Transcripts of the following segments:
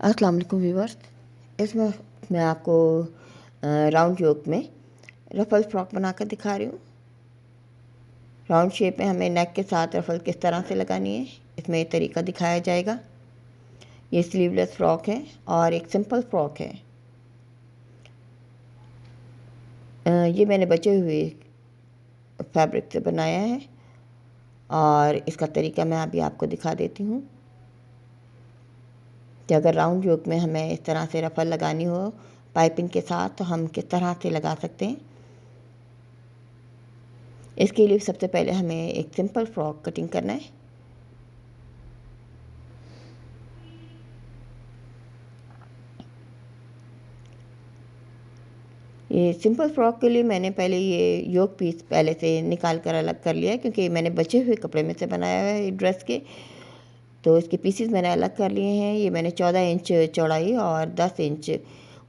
अस्सलाम वालेकुम व्यूवर्स। इसमें मैं आपको राउंड योक में रफ़ल फ्रॉक बनाकर दिखा रही हूँ। राउंड शेप में हमें नेक के साथ रफ़ल किस तरह से लगानी है, इसमें एक तरीका दिखाया जाएगा। ये स्लीवलेस फ्रॉक है और एक सिंपल फ्रॉक है। ये मैंने बचे हुए फैब्रिक से बनाया है और इसका तरीका मैं अभी आपको दिखा देती हूँ कि अगर राउंड योक में हमें इस तरह से रफ़ल लगानी हो पाइपिंग के साथ तो हम किस तरह से लगा सकते हैं। इसके लिए सबसे पहले हमें एक सिंपल फ्रॉक कटिंग करना है। ये सिंपल फ्रॉक के लिए मैंने पहले ये योक पीस पहले से निकाल कर अलग कर लिया है, क्योंकि मैंने बचे हुए कपड़े में से बनाया हुआ है ये ड्रेस के, तो इसके पीसेस मैंने अलग कर लिए हैं। ये मैंने 14 इंच चौड़ाई और 10 इंच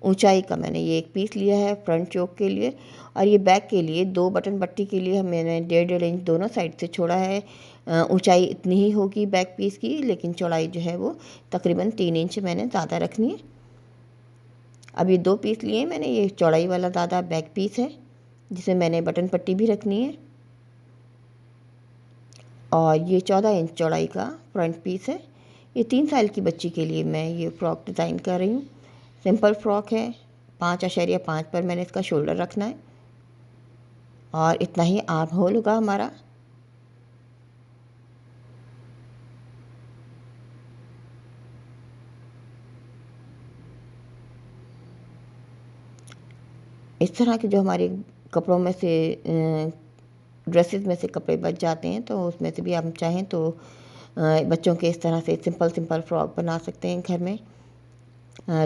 ऊंचाई का मैंने ये एक पीस लिया है फ्रंट योक के लिए। और ये बैक के लिए 2 बटन पट्टी के लिए मैंने 1.5 इंच दोनों साइड से छोड़ा है। ऊंचाई इतनी ही होगी बैक पीस की, लेकिन चौड़ाई जो है वो तकरीबन 3 इंच मैंने ज़्यादा रखनी है। अब ये 2 पीस लिए मैंने। ये चौड़ाई वाला ज़्यादा बैक पीस है जिसे मैंने बटन पट्टी भी रखनी है, और ये 14 इंच चौड़ाई का फ्रंट पीस है। ये 3 साल की बच्ची के लिए मैं ये फ़्रॉक डिज़ाइन कर रही हूँ। सिंपल फ्रॉक है। 5.5 पर मैंने इसका शोल्डर रखना है और इतना ही आर्म होल होगा हमारा। इस तरह के जो हमारे कपड़ों में से ड्रेसेस में से कपड़े बच जाते हैं, तो उसमें से भी हम चाहें तो बच्चों के इस तरह से सिंपल फ्रॉक बना सकते हैं घर में।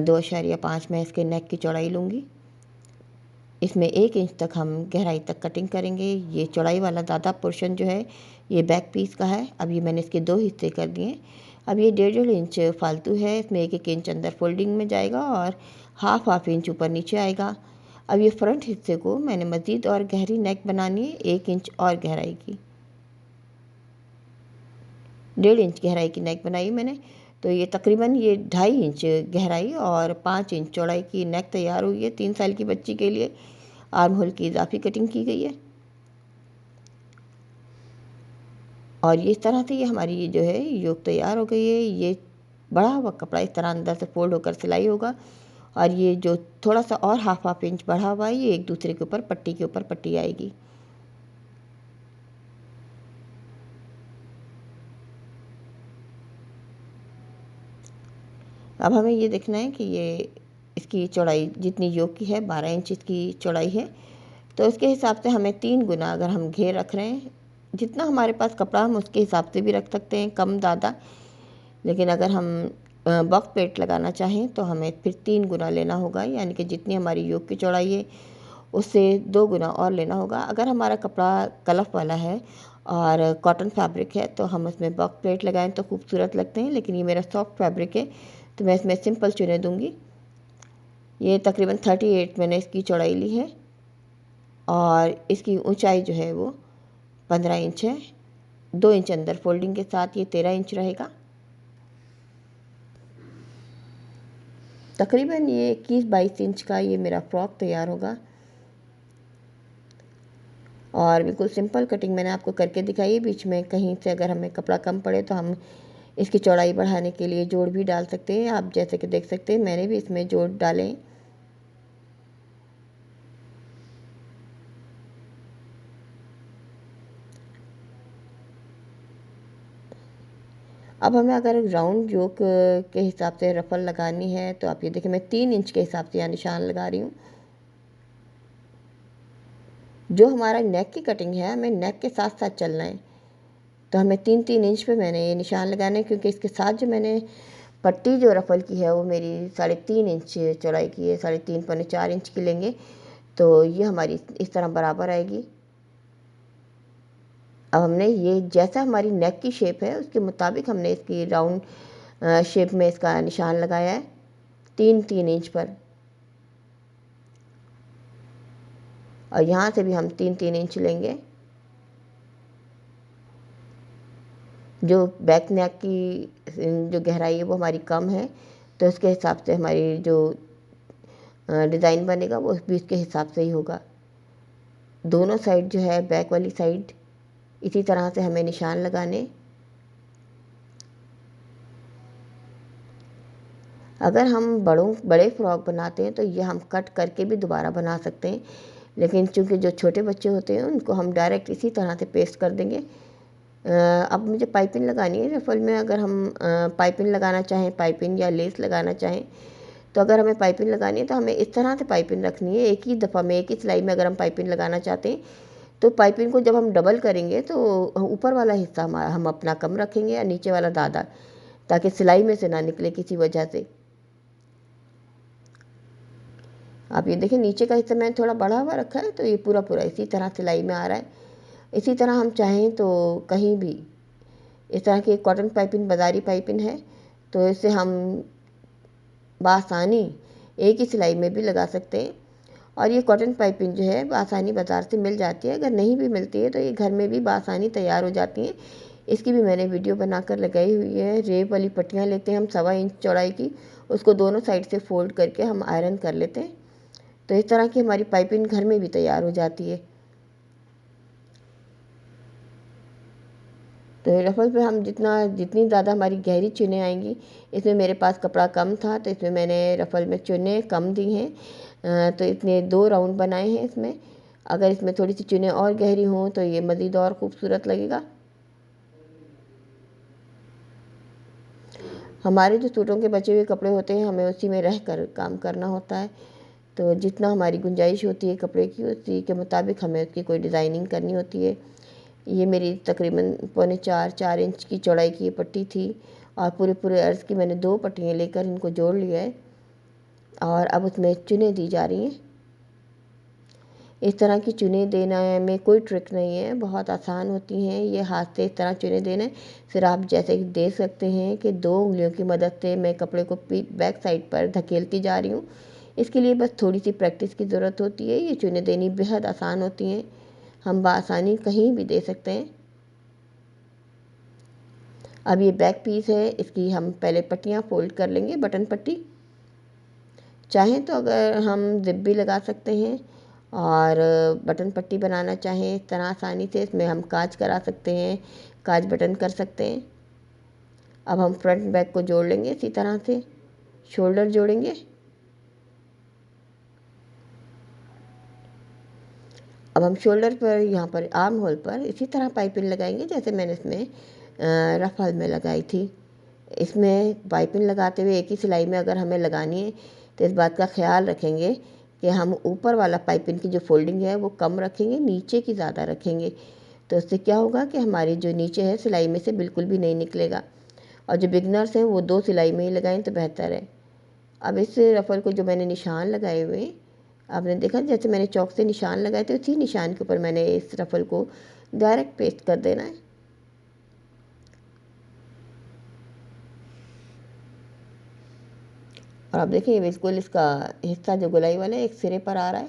2.5 मैं इसके नेक की चौड़ाई लूँगी। इसमें 1 इंच तक हम गहराई तक कटिंग करेंगे। ये चौड़ाई वाला ज़्यादा पोर्शन जो है ये बैक पीस का है। अब ये मैंने इसके 2 हिस्से कर दिए। अब ये 1.5 इंच फालतू है, इसमें 1 इंच अंदर फोल्डिंग में जाएगा और हाफ इंच ऊपर नीचे आएगा। अब ये फ्रंट हिस्से को मैंने मज़ीद और गहरी नेक बनानी है, 1 इंच और गहराई की। 1.5 इंच गहराई की नेक बनाई मैंने, तो ये तकरीबन ये 2.5 इंच गहराई और 5 इंच चौड़ाई की नेक तैयार हुई है 3 साल की बच्ची के लिए। आर्म होल की इजाफी कटिंग की गई है और ये इस तरह से ये हमारी ये जो है योक तैयार हो गई है। ये बढ़ा हुआ कपड़ा इस तरह अंदर से फोल्ड होकर सिलाई होगा, और ये जो थोड़ा सा और हाफ इंच बढ़ा हुआ है ये एक दूसरे के ऊपर पट्टी आएगी। अब हमें ये देखना है कि ये इसकी चौड़ाई जितनी योक की है 12 इंच इसकी चौड़ाई है, तो इसके हिसाब से हमें 3 गुना अगर हम घेर रख रहे हैं, जितना हमारे पास कपड़ा हम उसके हिसाब से भी रख सकते हैं, कम ज़्यादा। लेकिन अगर हम बॉक्स प्लेट लगाना चाहें तो हमें फिर 3 गुना लेना होगा, यानी कि जितनी हमारी योक की चौड़ाई है उससे 2 गुना और लेना होगा। अगर हमारा कपड़ा कलफ वाला है और कॉटन फैब्रिक है तो हम उसमें बॉक्स प्लेट लगाएं तो खूबसूरत लगते हैं, लेकिन ये मेरा सॉफ्ट फैब्रिक है तो मैं इसमें सिंपल चुने दूँगी। ये तकरीबन 38 मैंने इसकी चौड़ाई ली है और इसकी ऊंचाई जो है वो 15 इंच है। 2 इंच अंदर फोल्डिंग के साथ ये 13 इंच रहेगा। तकरीबन ये 21-22 इंच का ये मेरा फ्रॉक तैयार होगा। और बिल्कुल सिंपल कटिंग मैंने आपको करके दिखाई है। बीच में कहीं से अगर हमें कपड़ा कम पड़े तो हम इसकी चौड़ाई बढ़ाने के लिए जोड़ भी डाल सकते हैं। आप जैसे कि देख सकते हैं मैंने भी इसमें जोड़ डाले। अब हमें अगर राउंड योक के हिसाब से रफ़ल लगानी है तो आप ये देखिए मैं 3 इंच के हिसाब से यहाँ निशान लगा रही हूँ। जो हमारा नेक की कटिंग है हमें नेक के साथ साथ चलना है, तो हमें 3-3 इंच पे मैंने ये निशान लगाने हैं, क्योंकि इसके साथ जो मैंने पट्टी जो रफ़ल की है वो मेरी 3.5 इंच चौड़ाई की है, 3.5 पौने 4 इंच की लेंगे तो ये हमारी इस तरह बराबर आएगी। अब हमने ये जैसा हमारी नेक की शेप है उसके मुताबिक हमने इसकी राउंड शेप में इसका निशान लगाया है 3-3 इंच पर, और यहाँ से भी हम 3-3 इंच लेंगे। जो बैक नेक की जो गहराई है वो हमारी कम है, तो इसके हिसाब से हमारी जो डिज़ाइन बनेगा वो भी इसके हिसाब से ही होगा। दोनों साइड जो है बैक वाली साइड इसी तरह से हमें निशान लगाने। अगर हम बड़े फ्रॉक बनाते हैं तो ये हम कट करके भी दोबारा बना सकते हैं, लेकिन चूंकि जो छोटे बच्चे होते हैं उनको हम डायरेक्ट इसी तरह से पेस्ट कर देंगे। अब मुझे पाइपिंग लगानी है रफल में। अगर हम पाइपिंग लगाना चाहें, पाइपिंग या लेस लगाना चाहें, तो अगर हमें पाइपिंग लगानी है तो हमें इस तरह से पाइपिंग रखनी है। एक ही दफ़ा में, एक ही सिलाई में अगर हम पाइपिंग लगाना चाहते हैं तो पाइपिंग को जब हम डबल करेंगे तो ऊपर वाला हिस्सा हम अपना कम रखेंगे और नीचे वाला ज़्यादा, ताकि सिलाई में से ना निकले किसी वजह से। आप ये देखिए नीचे का हिस्सा मैंने थोड़ा बढ़ा हुआ रखा है, तो ये पूरा पूरा इसी तरह सिलाई में आ रहा है। इसी तरह हम चाहें तो कहीं भी इस तरह की कॉटन पाइपिंग, बाज़ारी पाइपिंग है, तो इसे हम बआसानी एक ही सिलाई में भी लगा सकते हैं। और ये कॉटन पाइपिंग जो है बआसानी बाज़ार से मिल जाती है। अगर नहीं भी मिलती है तो ये घर में भी बआसानी तैयार हो जाती हैं। इसकी भी मैंने वीडियो बनाकर लगाई हुई है। रेप वाली पट्टियाँ लेते हैं हम 1.25 इंच चौड़ाई की, उसको दोनों साइड से फोल्ड करके हम आयरन कर लेते हैं, तो इस तरह की हमारी पाइपिंग घर में भी तैयार हो जाती है। तो रफल पे हम जितनी ज़्यादा हमारी गहरी चुनें आएंगी, इसमें मेरे पास कपड़ा कम था तो इसमें मैंने रफल में चुनें कम दी हैं। तो इतने 2 राउंड बनाए हैं इसमें। अगर इसमें थोड़ी सी चुनें और गहरी हों तो ये मज़ीद और ख़ूबसूरत लगेगा। हमारे जो सूटों के बचे हुए कपड़े होते हैं हमें उसी में रह कर काम करना होता है, तो जितना हमारी गुंजाइश होती है कपड़े की उसी के मुताबिक हमें उसकी कोई डिज़ाइनिंग करनी होती है। ये मेरी तकरीबन 3.25-4 इंच की चौड़ाई की ये पट्टी थी, और पूरे पूरे अर्ज़ की मैंने 2 पट्टियाँ लेकर इनको जोड़ लिया है, और अब उसमें चुनें दी जा रही हैं। इस तरह की चुनें देना में कोई ट्रिक नहीं है, बहुत आसान होती हैं। ये हाथ से इस तरह चुनें देना है। फिर आप जैसे कि देख सकते हैं कि 2 उंगलियों की मदद से मैं कपड़े को बैक साइड पर धकेलती जा रही हूँ। इसके लिए बस थोड़ी सी प्रैक्टिस की ज़रूरत होती है। ये चुनें देनी बेहद आसान होती हैं, हम बआसानी कहीं भी दे सकते हैं। अब ये बैक पीस है, इसकी हम पहले पट्टियाँ फोल्ड कर लेंगे, बटन पट्टी। चाहें तो अगर हम जिप भी लगा सकते हैं, और बटन पट्टी बनाना चाहें इस तरह आसानी से इसमें हम काज करा सकते हैं, काज बटन कर सकते हैं। अब हम फ्रंट बैक को जोड़ लेंगे इसी तरह से, शोल्डर जोड़ेंगे। अब हम शोल्डर पर, यहाँ पर आर्म होल पर इसी तरह पाइपिंग लगाएंगे जैसे मैंने इसमें रफल में लगाई थी। इसमें पाइपिंग लगाते हुए एक ही सिलाई में अगर हमें लगानी है तो इस बात का ख्याल रखेंगे कि हम ऊपर वाला पाइपिंग की जो फोल्डिंग है वो कम रखेंगे, नीचे की ज़्यादा रखेंगे। तो इससे क्या होगा कि हमारी जो नीचे है सिलाई में से बिल्कुल भी नहीं निकलेगा। और जो बिगनर्स हैं वो 2 सिलाई में ही लगाएं तो बेहतर है। अब इस रफल को जो मैंने निशान लगाए हुए हैं, आपने देखा जैसे मैंने चौक से निशान लगाए थे उसी निशान के ऊपर मैंने इस रफल को डायरेक्ट पेस्ट कर देना है। और आप देखिए बिल्कुल इसका हिस्सा जो गोलाई वाला है एक सिरे पर आ रहा है।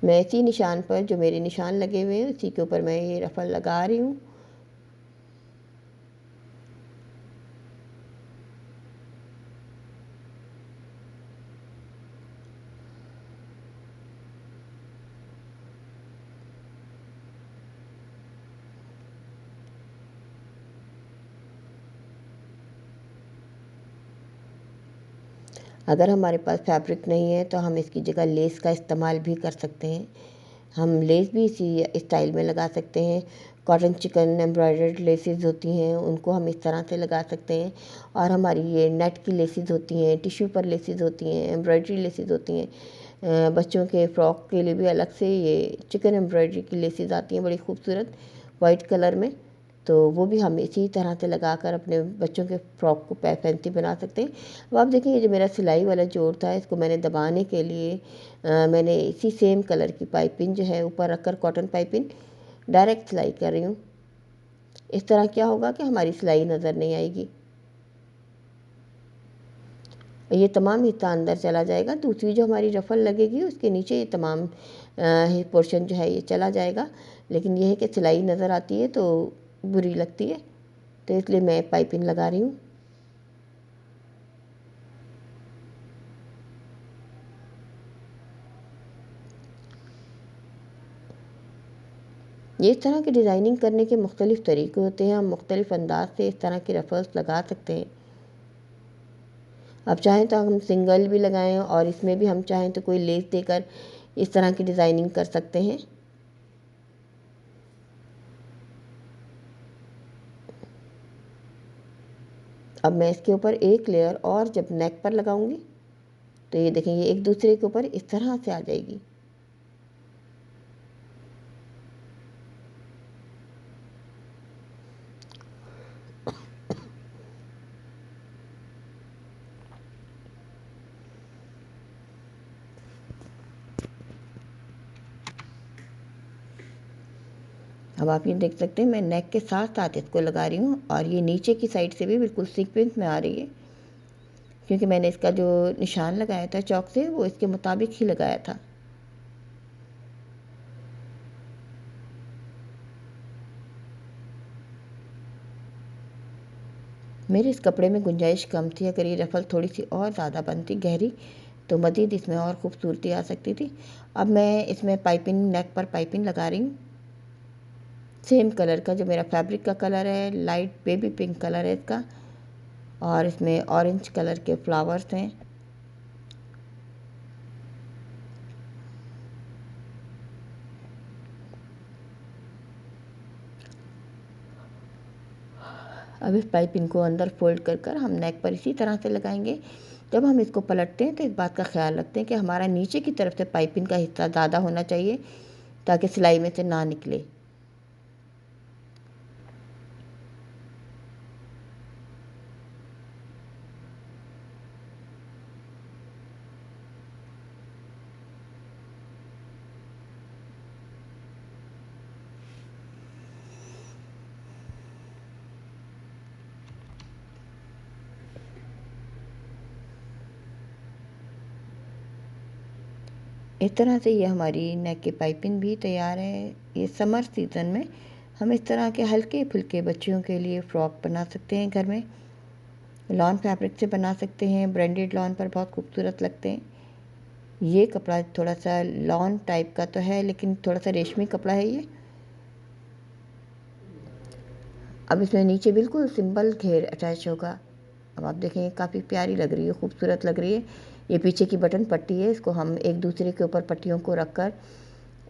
मैं इसी निशान पर, जो मेरे निशान लगे हुए हैं उसी के ऊपर मैं ये रफल लगा रही हूँ। अगर हमारे पास फैब्रिक नहीं है तो हम इसकी जगह लेस का इस्तेमाल भी कर सकते हैं। हम लेस भी इसी स्टाइल में लगा सकते हैं। कॉटन चिकन एम्ब्रॉयडर्ड लेसेस होती हैं उनको हम इस तरह से लगा सकते हैं, और हमारी ये नेट की लेसेस होती हैं, टिश्यू पर लेसेस होती हैं, एम्ब्रॉयडरी लेसेस होती हैं। बच्चों के फ्रॉक के लिए भी अलग से ये चिकन एम्ब्रॉयडरी की लेसेस आती हैं बड़ी खूबसूरत वाइट कलर में, तो वो भी हम इसी तरह से लगाकर अपने बच्चों के फ्रॉक को फैंसी बना सकते हैं। अब आप देखिए जो मेरा सिलाई वाला जोड़ था इसको मैंने दबाने के लिए मैंने इसी सेम कलर की पाइपिंग जो है ऊपर रखकर कॉटन पाइपिंग डायरेक्ट सिलाई कर रही हूँ। इस तरह क्या होगा कि हमारी सिलाई नज़र नहीं आएगी, ये तमाम हिस्सा अंदर चला जाएगा। दूसरी जो हमारी रफल लगेगी उसके नीचे ये तमाम पोर्शन जो है ये चला जाएगा, लेकिन यह है कि सिलाई नज़र आती है तो बुरी लगती है। तो इसलिए मैं पाइपिंग लगा रही हूँ। ये इस तरह की डिज़ाइनिंग करने के मुख्तलिफ़ तरीके होते हैं। हम मुख्तलिफ़ अंदाज से इस तरह के रफ़ल्स लगा सकते हैं। अब चाहें तो हम सिंगल भी लगाएं और इसमें भी हम चाहें तो कोई लेस देकर इस तरह की डिज़ाइनिंग कर सकते हैं। अब मैं इसके ऊपर एक लेयर और जब नेक पर लगाऊंगी तो ये देखें, ये एक दूसरे के ऊपर इस तरह से आ जाएगी। अब आप ये देख सकते हैं मैं नेक के साथ साथ इसको लगा रही हूँ और ये नीचे की साइड से भी बिल्कुल सीक्वेंस में आ रही है, क्योंकि मैंने इसका जो निशान लगाया था चौक से वो इसके मुताबिक ही लगाया था। मेरे इस कपड़े में गुंजाइश कम थी। अगर ये रफ़ल थोड़ी सी और ज़्यादा बनती गहरी तो मज़ीद इसमें और ख़ूबसूरती आ सकती थी। अब मैं इसमें पाइपिंग, नेक पर पाइपिंग लगा रही हूँ। सेम कलर का जो मेरा फैब्रिक का कलर है, लाइट बेबी पिंक कलर है इसका, और इसमें ऑरेंज कलर के फ्लावर्स हैं। अब इस पाइपिंग को अंदर फोल्ड कर कर हम नेक पर इसी तरह से लगाएंगे। जब हम इसको पलटते हैं तो इस बात का ख्याल रखते हैं कि हमारा नीचे की तरफ से पाइपिंग का हिस्सा ज़्यादा होना चाहिए ताकि सिलाई में से ना निकले। इस तरह से ये हमारी नेक की पाइपिंग भी तैयार है। ये समर सीज़न में हम इस तरह के हल्के फुल्के बच्चियों के लिए फ़्रॉक बना सकते हैं। घर में लॉन फैब्रिक से बना सकते हैं, ब्रांडेड लॉन पर बहुत खूबसूरत लगते हैं। ये कपड़ा थोड़ा सा लॉन टाइप का तो है लेकिन थोड़ा सा रेशमी कपड़ा है ये। अब इसमें नीचे बिल्कुल सिंपल घेर अटैच होगा। अब आप देखें काफ़ी प्यारी लग रही है, खूबसूरत लग रही है। ये पीछे की बटन पट्टी है, इसको हम एक दूसरे के ऊपर पट्टियों को रख कर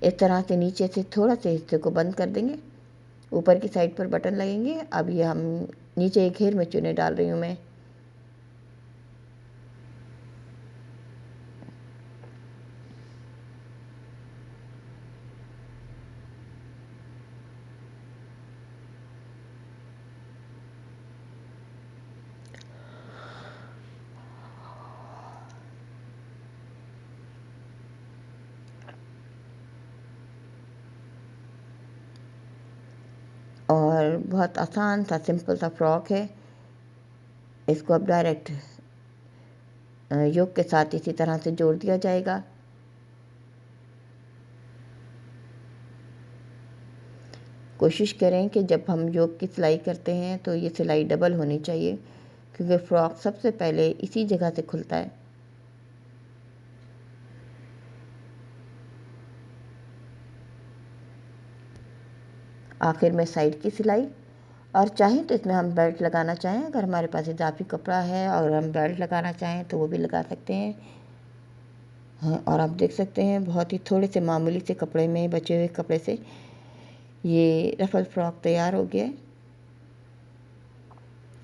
इस तरह से नीचे से थोड़ा से हिस्से को बंद कर देंगे। ऊपर की साइड पर बटन लगेंगे। अब ये हम नीचे एक घेर में चुने डाल रही हूँ मैं। और बहुत आसान सा सिंपल सा फ्रॉक है। इसको अब डायरेक्ट योक के साथ इसी तरह से जोड़ दिया जाएगा। कोशिश करें कि जब हम योक की सिलाई करते हैं तो ये सिलाई डबल होनी चाहिए, क्योंकि फ्रॉक सबसे पहले इसी जगह से खुलता है। आखिर में साइड की सिलाई, और चाहें तो इसमें हम बेल्ट लगाना चाहें, अगर हमारे पास इजाफी कपड़ा है और हम बेल्ट लगाना चाहें तो वो भी लगा सकते हैं। हाँ, और आप देख सकते हैं बहुत ही थोड़े से मामूली से कपड़े में, बचे हुए कपड़े से ये रफल फ्रॉक तैयार हो गया है।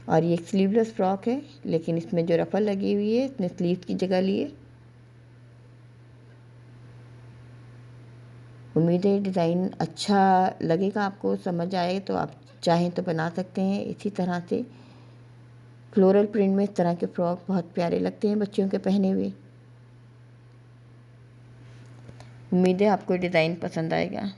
और ये एक स्लीवलेस फ्रॉक है, लेकिन इसमें जो रफल लगी हुई है इसने स्लीव की जगह ली है। उम्मीद है डिज़ाइन अच्छा लगेगा, आपको समझ आए तो आप चाहें तो बना सकते हैं इसी तरह से। फ्लोरल प्रिंट में इस तरह के फ्रॉक बहुत प्यारे लगते हैं बच्चियों के पहने हुए। उम्मीद है आपको डिज़ाइन पसंद आएगा।